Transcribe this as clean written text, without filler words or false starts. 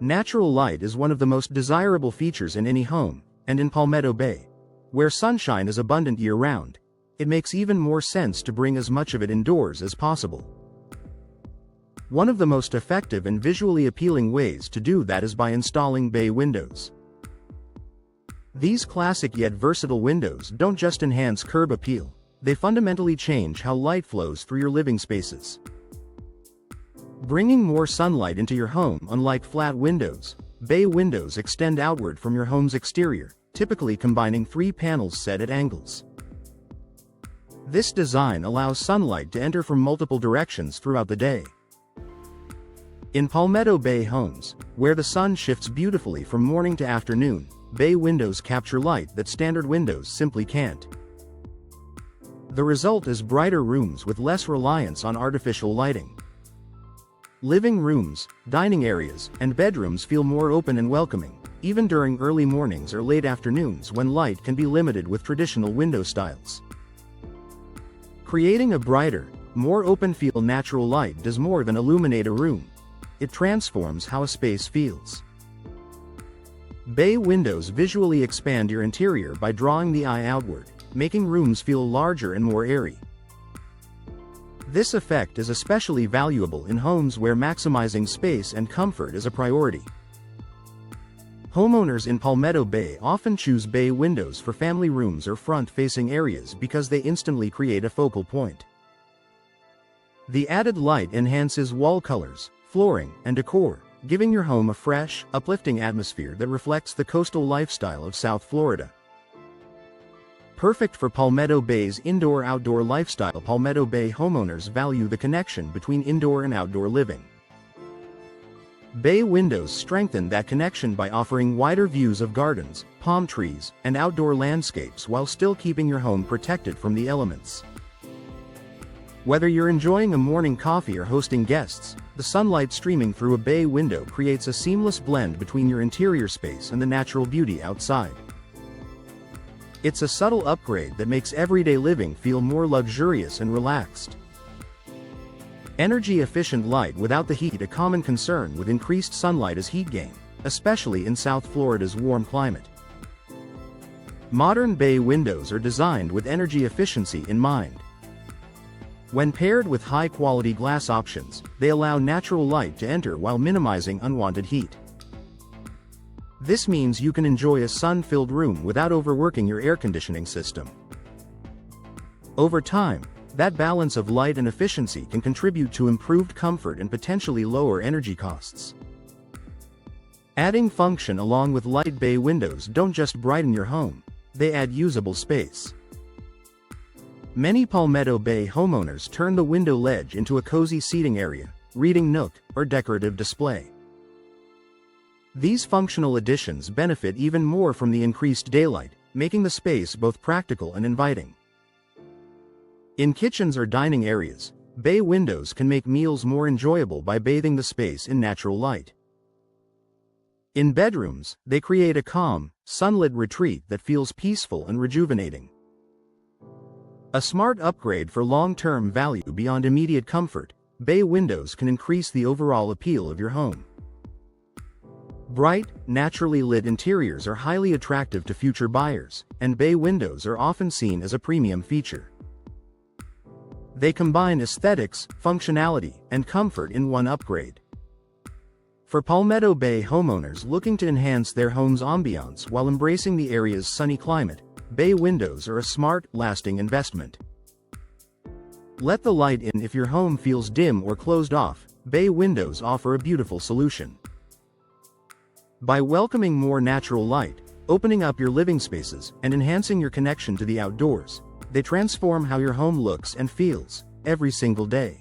Natural light is one of the most desirable features in any home, and in Palmetto Bay, where sunshine is abundant year-round, it makes even more sense to bring as much of it indoors as possible. One of the most effective and visually appealing ways to do that is by installing bay windows. These classic yet versatile windows don't just enhance curb appeal, they fundamentally change how light flows through your living spaces. Bringing more sunlight into your home. Unlike flat windows, bay windows extend outward from your home's exterior, typically combining 3 panels set at angles. This design allows sunlight to enter from multiple directions throughout the day. In Palmetto Bay homes, where the sun shifts beautifully from morning to afternoon, bay windows capture light that standard windows simply can't. The result is brighter rooms with less reliance on artificial lighting. Living rooms, dining areas, and bedrooms feel more open and welcoming, even during early mornings or late afternoons when light can be limited with traditional window styles. Creating a brighter, more open-feel natural light does more than illuminate a room. It transforms how a space feels. Bay windows visually expand your interior by drawing the eye outward, making rooms feel larger and more airy. This effect is especially valuable in homes where maximizing space and comfort is a priority. Homeowners in Palmetto Bay often choose bay windows for family rooms or front-facing areas because they instantly create a focal point. The added light enhances wall colors, flooring, and decor, giving your home a fresh, uplifting atmosphere that reflects the coastal lifestyle of South Florida. Perfect for Palmetto Bay's indoor-outdoor lifestyle. Palmetto Bay homeowners value the connection between indoor and outdoor living. Bay windows strengthen that connection by offering wider views of gardens, palm trees, and outdoor landscapes while still keeping your home protected from the elements. Whether you're enjoying a morning coffee or hosting guests, the sunlight streaming through a bay window creates a seamless blend between your interior space and the natural beauty outside. It's a subtle upgrade that makes everyday living feel more luxurious and relaxed. Energy-efficient light without the heat. A common concern with increased sunlight is heat gain, especially in South Florida's warm climate. Modern bay windows are designed with energy efficiency in mind. When paired with high-quality glass options, they allow natural light to enter while minimizing unwanted heat. This means you can enjoy a sun-filled room without overworking your air conditioning system. Over time, that balance of light and efficiency can contribute to improved comfort and potentially lower energy costs. Adding function along with light. Bay windows don't just brighten your home, they add usable space. Many Palmetto Bay homeowners turn the window ledge into a cozy seating area, reading nook, or decorative display. These functional additions benefit even more from the increased daylight, making the space both practical and inviting. In kitchens or dining areas, bay windows can make meals more enjoyable by bathing the space in natural light. In bedrooms, they create a calm, sunlit retreat that feels peaceful and rejuvenating. A smart upgrade for long-term value. Beyond immediate comfort, bay windows can increase the overall appeal of your home. Bright, naturally lit interiors are highly attractive to future buyers, and bay windows are often seen as a premium feature. They combine aesthetics, functionality, and comfort in one upgrade. For Palmetto Bay homeowners looking to enhance their home's ambiance while embracing the area's sunny climate, bay windows are a smart, lasting investment. Let the light in. If your home feels dim or closed off, bay windows offer a beautiful solution. By welcoming more natural light, opening up your living spaces, and enhancing your connection to the outdoors, they transform how your home looks and feels every single day.